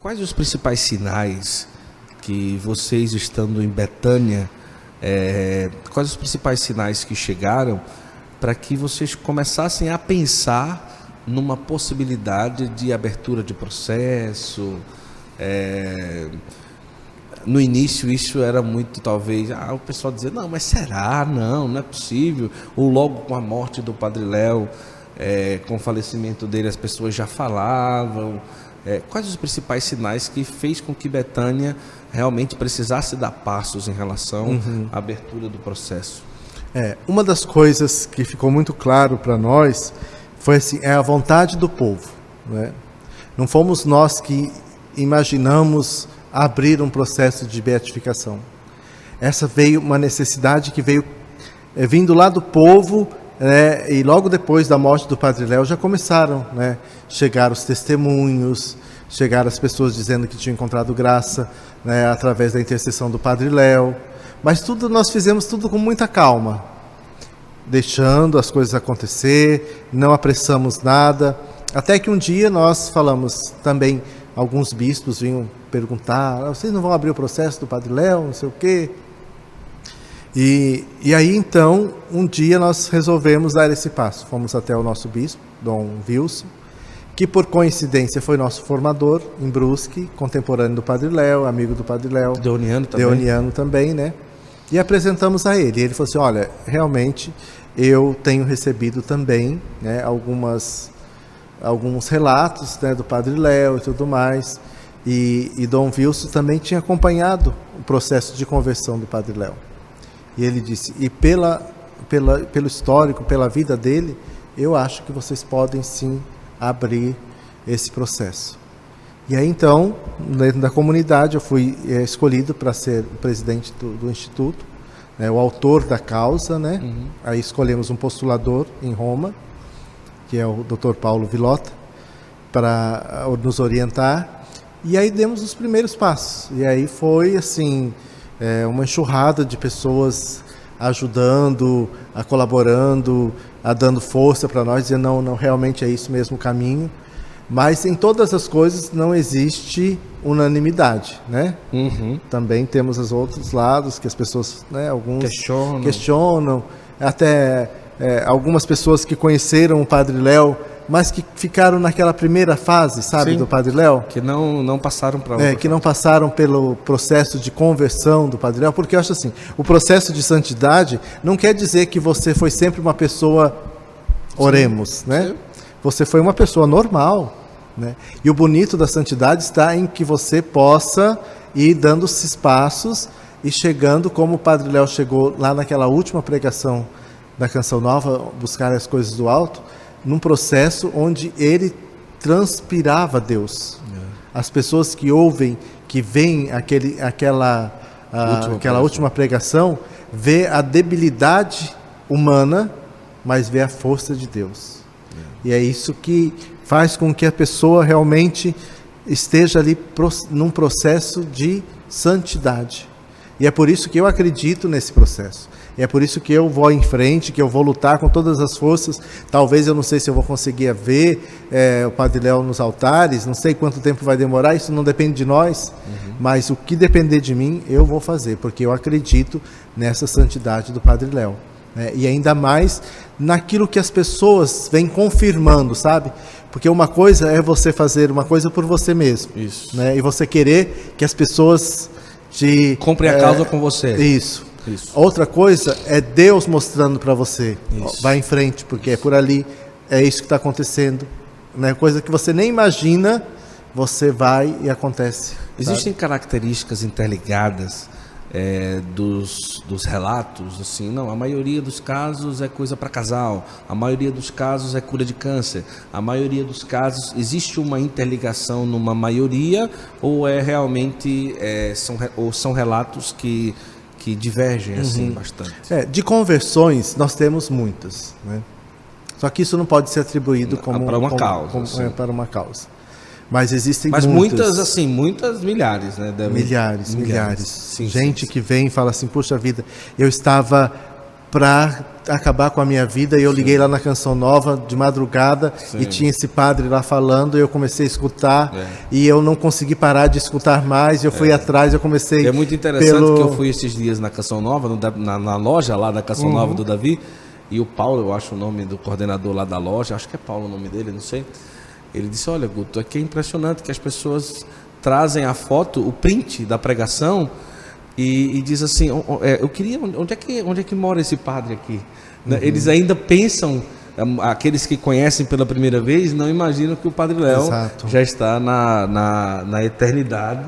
quais os principais sinais que vocês estando em Betânia, quais os principais sinais que chegaram para que vocês começassem a pensar numa possibilidade de abertura de processo? No início isso era muito, talvez, o pessoal dizia, não, mas será? Não é possível. Ou logo com a morte do Padre Léo, com o falecimento dele, as pessoas já falavam. Quais os principais sinais que fez com que Betânia realmente precisasse dar passos em relação à abertura do processo? Uma das coisas que ficou muito claro para nós foi assim, a vontade do povo, né? Não fomos nós que imaginamos abrir um processo de beatificação. Essa veio uma necessidade que veio vindo lá do povo, e logo depois da morte do Padre Léo já começaram, chegar os testemunhos, chegaram as pessoas dizendo que tinham encontrado graça, através da intercessão do Padre Léo. Mas nós fizemos tudo com muita calma, deixando as coisas acontecer, não apressamos nada, até que um dia nós falamos também, alguns bispos vinham perguntar, vocês não vão abrir o processo do Padre Léo, não sei o quê? E aí então, um dia nós resolvemos dar esse passo. Fomos até o nosso bispo, Dom Wilson, que por coincidência foi nosso formador em Brusque, contemporâneo do Padre Léo, amigo do Padre Léo. Deoniano também, né? E apresentamos a ele. E ele falou assim, olha, realmente eu tenho recebido também, alguns relatos, do Padre Léo e tudo mais. E Dom Wilson também tinha acompanhado o processo de conversão do Padre Léo. E ele disse, e pelo histórico, pela vida dele, eu acho que vocês podem sim abrir esse processo. E aí então, dentro da comunidade, eu fui escolhido para ser o presidente do Instituto, o autor da causa, Aí escolhemos um postulador em Roma, que é o Dr. Paulo Vilota, para nos orientar. E aí demos os primeiros passos. E aí foi assim, uma enxurrada de pessoas ajudando, colaborando, dando força para nós, dizendo, não, realmente é isso mesmo o caminho. Mas em todas as coisas não existe unanimidade, Também temos os outros lados que as pessoas, alguns questionam, até algumas pessoas que conheceram o Padre Léo, mas que ficaram naquela primeira fase, sabe, do Padre Léo, que não passaram para que não passaram pelo processo de conversão do Padre Léo, porque eu acho assim, o processo de santidade não quer dizer que você foi sempre uma pessoa oremos, Você foi uma pessoa normal, E o bonito da santidade está em que você possa ir dando esses passos e chegando, como o Padre Léo chegou lá naquela última pregação da Canção Nova, buscar as coisas do alto, num processo onde ele transpirava Deus. As pessoas que ouvem, que veem aquela última pregação, vê a debilidade humana, mas vê a força de Deus. E é isso que faz com que a pessoa realmente esteja ali num processo de santidade. E é por isso que eu acredito nesse processo. E é por isso que eu vou em frente, que eu vou lutar com todas as forças. Talvez eu não sei se eu vou conseguir ver o Padre Léo nos altares, não sei quanto tempo vai demorar, isso não depende de nós, mas o que depender de mim, eu vou fazer, porque eu acredito nessa santidade do Padre Léo. E ainda mais naquilo que as pessoas vêm confirmando, sabe? Porque uma coisa é você fazer uma coisa por você mesmo. Isso. E você querer que as pessoas comprem a causa com você. Isso. Outra coisa é Deus mostrando para você. Vai em frente, porque é por ali, é isso que está acontecendo. Coisa que você nem imagina, você vai e acontece. Existem características interligadas dos relatos, assim, não, a maioria dos casos é coisa para casal, a maioria dos casos é cura de câncer, a maioria dos casos, existe uma interligação numa maioria, ou é realmente são relatos que divergem assim bastante? De conversões nós temos muitas, Só que isso não pode ser atribuído para uma causa. Para uma causa. Mas existem muitas milhares, né? Milhares. Sim, gente que vem e fala assim, puxa vida, eu estava para acabar com a minha vida. E eu liguei lá na Canção Nova de madrugada e tinha esse padre lá falando, e eu comecei a escutar e eu não consegui parar de escutar mais. Eu fui atrás, eu comecei. É muito interessante que eu fui esses dias na Canção Nova, na loja lá da Canção Nova do Davi, e o Paulo, eu acho o nome do coordenador lá da loja, acho que é Paulo o nome dele, não sei. Ele disse: olha, Guto, aqui é impressionante que as pessoas trazem a foto, o print da pregação, e diz assim, eu queria, onde é que mora esse padre aqui? Eles ainda pensam, aqueles que conhecem pela primeira vez, não imaginam que o Padre Léo já está na eternidade.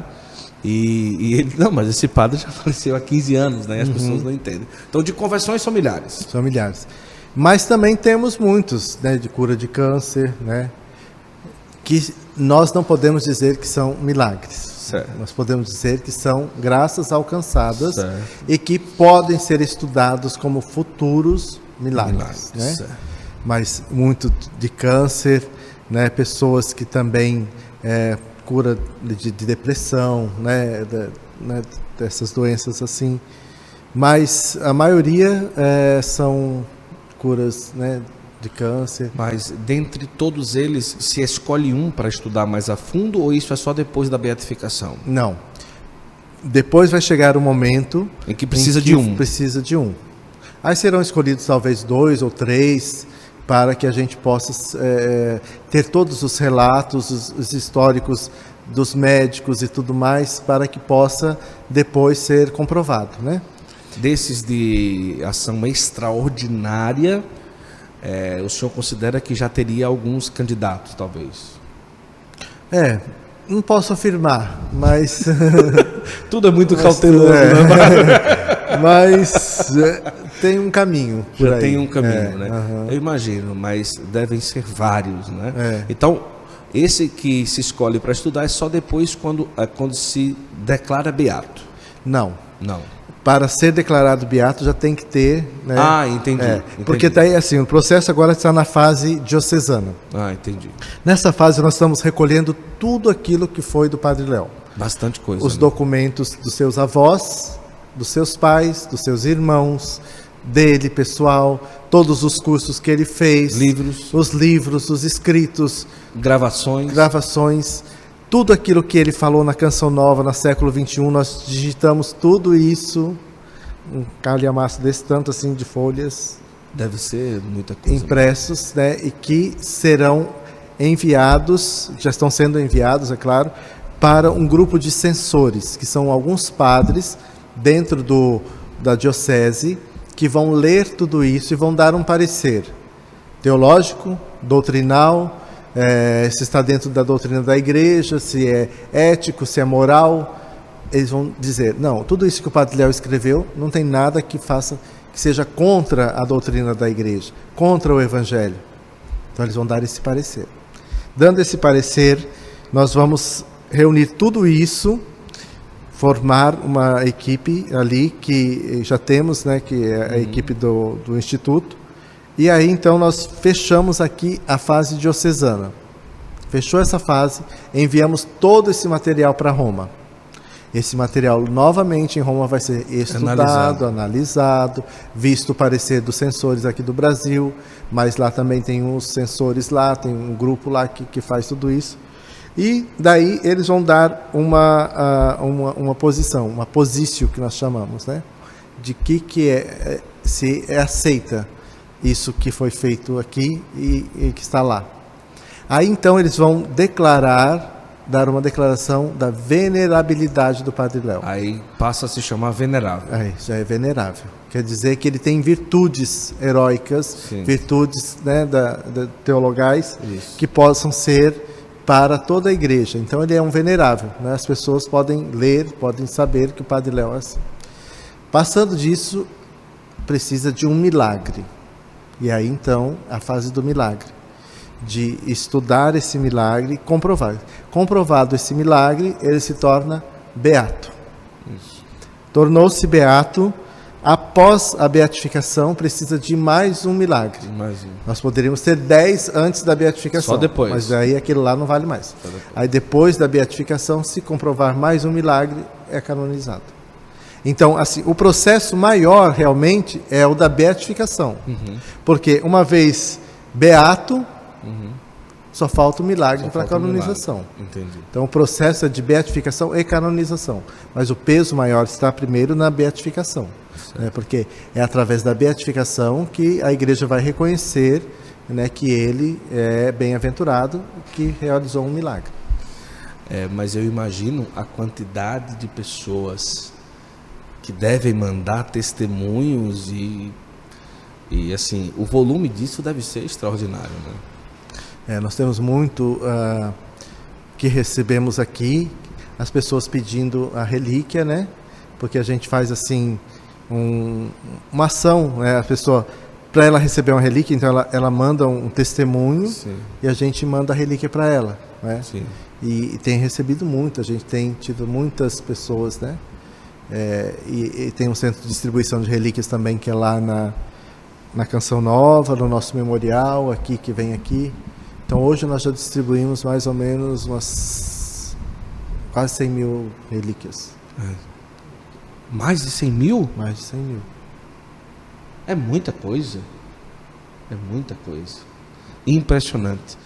E ele, não, mas esse padre já faleceu há 15 anos, né? E as pessoas não entendem. Então, de conversões são milhares. São milhares. Mas também temos muitos, né, de cura de câncer, né? Que nós não podemos dizer que são milagres. Certo. Nós podemos dizer que são graças alcançadas e que podem ser estudados como futuros milagres, né? Mas muito de câncer, né? Pessoas que também cura de depressão, né? Dessas doenças assim. Mas a maioria são curas, né, de câncer. Mas dentre todos eles, se escolhe um para estudar mais a fundo, ou isso é só depois da beatificação? Não. Depois vai chegar o momento em que precisa de um. Precisa de um. Aí serão escolhidos talvez 2 ou 3 para que a gente possa ter todos os relatos, os históricos dos médicos e tudo mais, para que possa depois ser comprovado, né? Desses de ação extraordinária, o senhor considera que já teria alguns candidatos, talvez? Não posso afirmar, mas... Tudo é muito cauteloso, né? Mas tem um caminho por já aí. Tem um caminho, né? Eu imagino, mas devem ser vários, né? Então, esse que se escolhe para estudar é só depois quando se declara beato? Não. Não. Para ser declarado beato já tem que ter, né? Entendi. Porque daí, assim, o processo agora está na fase diocesana. Entendi. Nessa fase nós estamos recolhendo tudo aquilo que foi do Padre Léo. Bastante coisa. Os documentos dos seus avós, dos seus pais, dos seus irmãos, dele pessoal, todos os cursos que ele fez, os livros, os escritos, gravações, tudo aquilo que ele falou na Canção Nova, no século XXI, nós digitamos tudo isso, um calhamaço desse tanto assim de folhas. Deve ser muita coisa. Impressos, né? E que serão enviados, já estão sendo enviados, é claro, para um grupo de censores, que são alguns padres dentro da diocese, que vão ler tudo isso e vão dar um parecer teológico, doutrinal, se está dentro da doutrina da igreja, se é ético, se é moral. Eles vão dizer, não, tudo isso que o Padre Léo escreveu não tem nada que seja contra a doutrina da igreja, contra o evangelho. Então eles vão dar esse parecer. Dando esse parecer, nós vamos reunir tudo isso, formar uma equipe ali que já temos, né, que é a equipe do Instituto. E aí, então, nós fechamos aqui a fase diocesana. Fechou essa fase, enviamos todo esse material para Roma. Esse material, novamente, em Roma vai ser estudado, analisado, visto o parecer dos censores aqui do Brasil, mas lá também tem uns censores lá, tem um grupo lá que faz tudo isso. E daí eles vão dar uma posição, uma posício que nós chamamos, né? De que se é aceita isso que foi feito aqui e que está lá. Aí então eles vão dar uma declaração da venerabilidade do Padre Léo. Aí passa a se chamar venerável. Aí já é venerável. Quer dizer que ele tem virtudes heróicas, virtudes, né, teologais, que possam ser para toda a igreja. Então ele é um venerável, né? As pessoas podem ler, podem saber que o Padre Léo é assim. Passando disso, precisa de um milagre. E aí, então, a fase do milagre. De estudar esse milagre e comprovar. Comprovado esse milagre, ele se torna beato. Tornou-se beato. Após a beatificação, precisa de mais um milagre. Nós poderíamos ter 10 antes da beatificação. Só depois. Mas aí aquilo lá não vale mais. Aí depois da beatificação, se comprovar mais um milagre, é canonizado. Então, assim, o processo maior realmente é o da beatificação. Porque uma vez beato, só falta o milagre para a canonização. Entendi. Então, o processo é de beatificação e canonização. Mas o peso maior está primeiro na beatificação. Né? Porque é através da beatificação que a igreja vai reconhecer, né, que ele é bem-aventurado, que realizou um milagre. Mas eu imagino a quantidade de pessoas que devem mandar testemunhos e assim, o volume disso deve ser extraordinário, né? Nós temos muito que recebemos aqui, as pessoas pedindo a relíquia, né? Porque a gente faz assim uma ação, né? A pessoa, para ela receber uma relíquia, então ela manda um testemunho. Sim. E a gente manda a relíquia para ela, né? Sim. E tem recebido muito, a gente tem tido muitas pessoas, né? E tem um centro de distribuição de relíquias também, que é lá na Canção Nova, no nosso memorial, aqui, que vem aqui. Então hoje nós já distribuímos mais ou menos umas quase 100 mil relíquias. Mais de 100 mil? Mais de 100 mil. É muita coisa. É muita coisa. Impressionante.